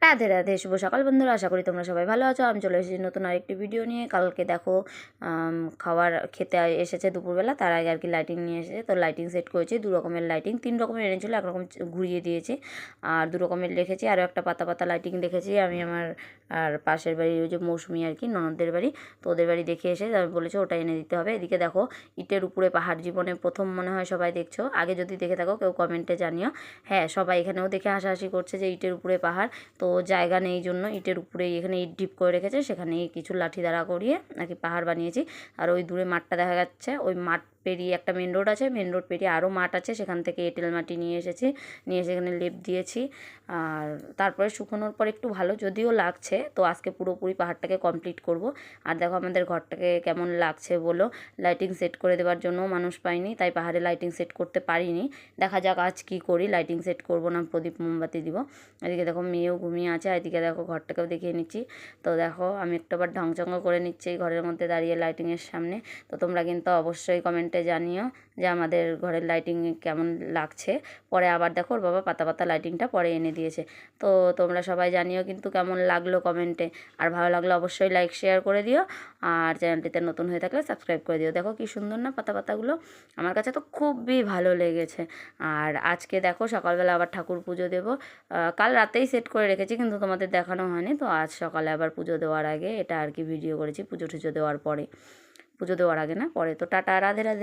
রাধে রাধে, শুভ সকাল বন্ধুরা। আশা করি তোমরা সবাই ভালো আছো। আমি চলে এসেছি নতুন আরেকটি ভিডিও নিয়ে। কালকে দেখো খাবার খেতে এসেছে দুপুরবেলা, তার আগে আর কি লাইটিং নিয়ে এসেছে। তো লাইটিং সেট করেছি, 2 রকমের লাইটিং, 3 রকমের এনেছিল, 1 রকম ঘুরিয়ে দিয়েছি আর 2 রকমের রেখেছি। আরও একটা পাতা পাতা লাইটিং রেখেছি আমি আমার আর পাশের বাড়ি ওই যে মৌসুমি আর কি ননদদের বাড়ি, তো ওদের বাড়ি দেখে এসে আমি বলেছি ওটা এনে দিতে হবে। এদিকে দেখো ইটের উপরে পাহাড়, জীবনে প্রথম মনে হয় সবাই দেখছো। আগে যদি দেখে থাকো কেউ কমেন্টে জানিও। হ্যাঁ, সবাই এখানেও দেখে হাসাহাসি করছে যে ইটের উপরে পাহাড়, তো জায়গা নেই জন্য ইটের উপরেই এখানে ইট ডিপ করে রেখেছে, সেখানেই কিছু লাঠি দাঁড়া করিয়ে নাকি পাহাড় বানিয়েছি। আর ওই দূরে মাঠটা দেখা যাচ্ছে, ওই মাঠ পেরিয়ে একটা মেন রোড আছে, মেন রোড পেরিয়ে আরও মাঠ আছে, সেখান থেকে এঁটেল মাটি নিয়ে এসেছি, নিয়ে এসে এখানে লেপ দিয়েছি। আর তারপরে শুকোনোর পর একটু ভালো যদিও লাগছে, তো আজকে পুরোপুরি পাহাড়টাকে কমপ্লিট করব। আর দেখো আমাদের ঘরটাকে কেমন লাগছে বলো। লাইটিং সেট করে দেওয়ার জন্য মানুষ পাইনি, তাই পাহাড়ে লাইটিং সেট করতে পারিনি। দেখা যাক আজ কী করি, লাইটিং সেট করব না প্রদীপ মোমবাতি দিব। এদিকে দেখো মেয়েও ঘুমিয়ে আছে, এদিকে দেখো ঘরটাকেও দেখিয়ে নিচ্ছি। তো দেখো আমি একটু আবার ঢংচঙ্গ করে নিচ্ছি এই ঘরের মধ্যে দাঁড়িয়ে লাইটিংয়ের সামনে। তো তোমরা কিন্তু অবশ্যই কমেন্টে জানিও যে আমাদের ঘরের লাইটিং কেমন লাগছে। পরে আবার দেখো ওর বাবা পাতা পাতা লাইটিংটা পরে এনে দিয়েছে। তো তোমরা সবাই জানিও কিন্তু কেমন লাগলো কমেন্টে। আর ভালো লাগলে অবশ্যই লাইক শেয়ার করে দিও, আর চ্যানেলটিতে নতুন হয়ে থাকলে সাবস্ক্রাইব করে দিও। দেখো কি সুন্দর না পাতা পাতাগুলো, আমার কাছে তো খুবই ভালো লেগেছে। আর আজকে দেখো সকালবেলা আবার ঠাকুর পুজো দেবো। কাল রাতেই সেট করে রেখেছি কিন্তু তোমাদের দেখানো হয়নি, তো আজ সকালে আবার পুজো দেওয়ার আগে এটা আর কি ভিডিও করেছি, পুজো টুজো দেওয়ার পরে, পুজো দেওয়ার আগে না পরে। তো টাটা, রাধে রাধে।